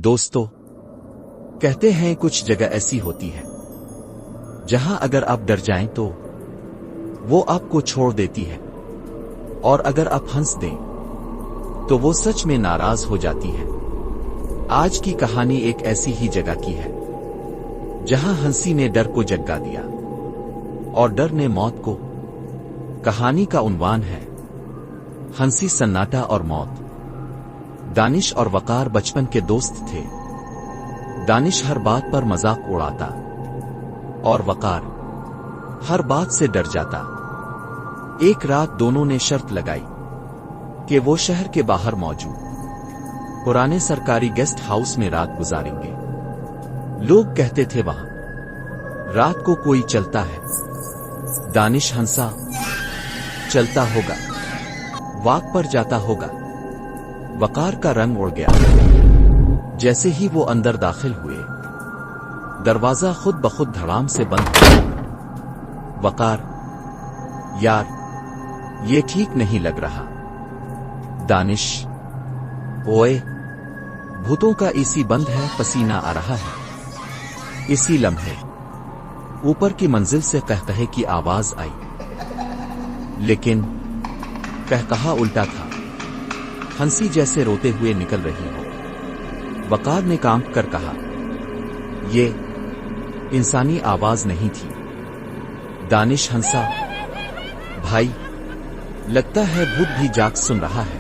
دوستو، کہتے ہیں کچھ جگہ ایسی ہوتی ہے جہاں اگر آپ ڈر جائیں تو وہ آپ کو چھوڑ دیتی ہے، اور اگر آپ ہنس دیں تو وہ سچ میں ناراض ہو جاتی ہے۔ آج کی کہانی ایک ایسی ہی جگہ کی ہے جہاں ہنسی نے ڈر کو جگا دیا اور ڈر نے موت کو۔ کہانی کا عنوان ہے ہنسی، سناٹا اور موت۔ دانش اور وقار بچپن کے دوست تھے۔ دانش ہر بات پر مذاق اڑاتا اور وقار ہر بات سے ڈر جاتا۔ ایک رات دونوں نے شرط لگائی کہ وہ شہر کے باہر موجود پرانے سرکاری گیسٹ ہاؤس میں رات گزاریں گے۔ لوگ کہتے تھے وہاں رات کو کوئی چلتا ہے۔ دانش ہنسا، چلتا ہوگا، واک پر جاتا ہوگا۔ وقار کا رنگ اڑ گیا۔ جیسے ہی وہ اندر داخل ہوئے، دروازہ خود بخود دھڑام سے بند ہو گیا۔ وقار، یار یہ ٹھیک نہیں لگ رہا۔ دانش، اوئے بھوتوں کا اے سی بند ہے، پسینہ آ رہا ہے۔ اسی لمحے اوپر کی منزل سے قہقہے کی آواز آئی، لیکن قہقہا الٹا تھا، ہنسی جیسے روتے ہوئے نکل رہی ہو۔ وقار نے کانپ کر کہا، یہ انسانی آواز نہیں تھی۔ دانش ہنسا، بھائی لگتا ہے بھوت بھی جاگ سن رہا ہے۔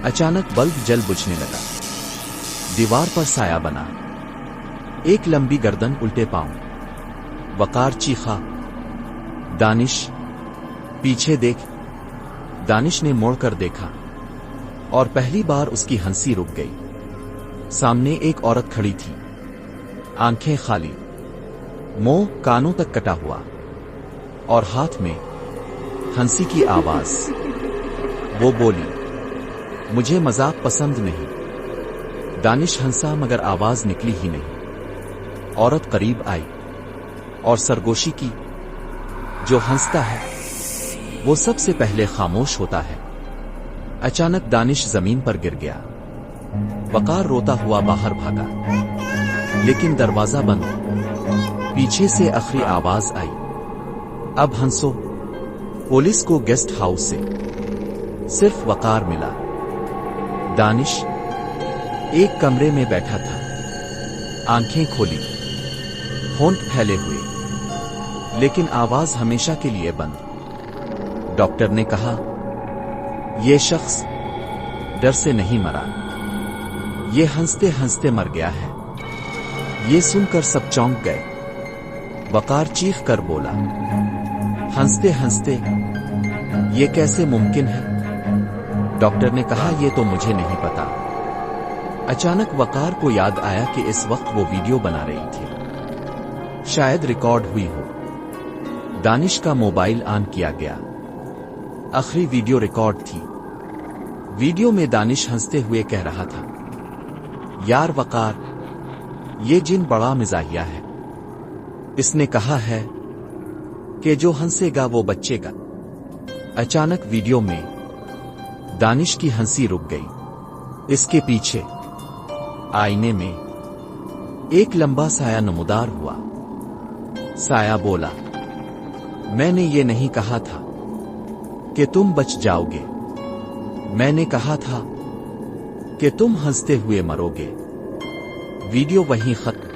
اچانک بلب جل بجھنے لگا، دیوار پر سایہ بنا، ایک لمبی گردن الٹے پاؤں۔ وقار چیخا، دانش پیچھے دیکھ۔ دانش نے موڑ کر دیکھا اور پہلی بار اس کی ہنسی رک گئی۔ سامنے ایک عورت کھڑی تھی، آنکھیں خالی، منہ کانوں تک کٹا ہوا، اور ہاتھ میں ہنسی کی آواز۔ وہ بولی، مجھے مذاق پسند نہیں۔ دانش ہنسا مگر آواز نکلی ہی نہیں۔ عورت قریب آئی اور سرگوشی کی۔ جو ہنستا ہے وہ سب سے پہلے خاموش ہوتا ہے۔ اچانک دانش زمین پر گر گیا۔ وقار روتا ہوا باہر بھاگا، لیکن دروازہ بند۔ پیچھے سے آخری آواز آئی، اب ہنسو۔ پولیس کو گیسٹ ہاؤس سے صرف وقار ملا۔ دانش ایک کمرے میں بیٹھا تھا، آنکھیں کھولی، ہونٹ پھیلے ہوئے، لیکن آواز ہمیشہ کے لیے بند۔ ڈاکٹر نے کہا، یہ شخص ڈر سے نہیں مرا، یہ ہنستے ہنستے مر گیا ہے۔ یہ سن کر سب چونک گئے۔ وقار چیخ کر بولا، ہنستے ہنستے یہ کیسے ممکن ہے؟ ڈاکٹر نے کہا، یہ تو مجھے نہیں پتا۔ اچانک وقار کو یاد آیا کہ اس وقت وہ ویڈیو بنا رہی تھی، شاید ریکارڈ ہوئی ہو۔ دانش کا موبائل آن کیا گیا، آخری ویڈیو ریکارڈ تھی۔ ویڈیو میں دانش ہنستے ہوئے کہہ رہا تھا، یار وقار، یہ جن بڑا مزاحیہ ہے۔ اس نے کہا ہے کہ جو ہنسے گا وہ بچے گا۔ اچانک ویڈیو میں دانش کی ہنسی رک گئی۔ اس کے پیچھے آئینے میں ایک لمبا سایہ نمودار ہوا۔ سایہ بولا، میں نے یہ نہیں کہا تھا کہ تم بچ جاؤ گے، میں نے کہا تھا کہ تم ہنستے ہوئے مرو گے۔ ویڈیو وہیں ختم۔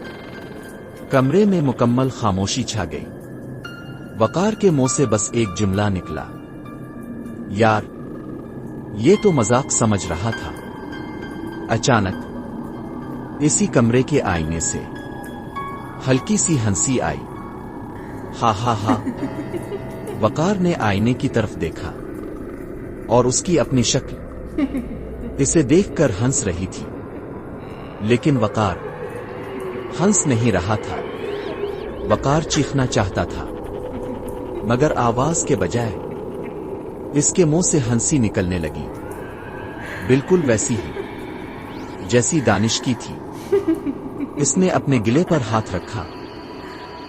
کمرے میں مکمل خاموشی چھا گئی۔ وقار کے منہ سے بس ایک جملہ نکلا، یار یہ تو مذاق سمجھ رہا تھا۔ اچانک اسی کمرے کے آئینے سے ہلکی سی ہنسی آئی، ہا ہا ہا۔ وقار نے آئینے کی طرف دیکھا اور اس کی اپنی شکل اسے دیکھ کر ہنس رہی تھی، لیکن وقار ہنس نہیں رہا تھا۔ وقار چیخنا چاہتا تھا، مگر آواز کے بجائے اس کے منہ سے ہنسی نکلنے لگی، بالکل ویسی ہی جیسی دانش کی تھی۔ اس نے اپنے گلے پر ہاتھ رکھا،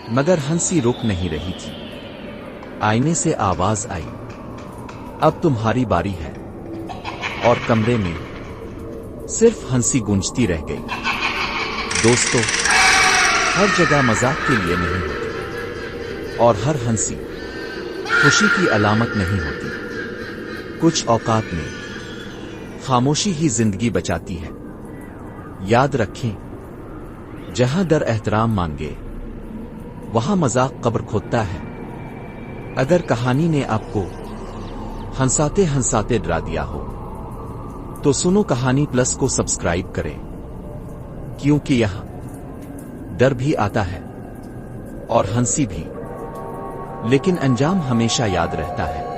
مگر ہنسی رک نہیں رہی تھی۔ آئینے سے آواز آئی، اب تمہاری باری ہے۔ اور کمرے میں صرف ہنسی گونجتی رہ گئی۔ دوستو، ہر جگہ مذاق کے لیے نہیں ہوتی، اور ہر ہنسی خوشی کی علامت نہیں ہوتی۔ کچھ اوقات میں خاموشی ہی زندگی بچاتی ہے۔ یاد رکھیں، جہاں در احترام مانگے وہاں مذاق قبر کھودتا ہے۔ اگر کہانی نے آپ کو ہنساتے ہنساتے ڈرا دیا ہو تو سنو کہانی پلس کو سبسکرائب کریں، کیونکہ یہاں ڈر بھی آتا ہے اور ہنسی بھی، لیکن انجام ہمیشہ یاد رہتا ہے۔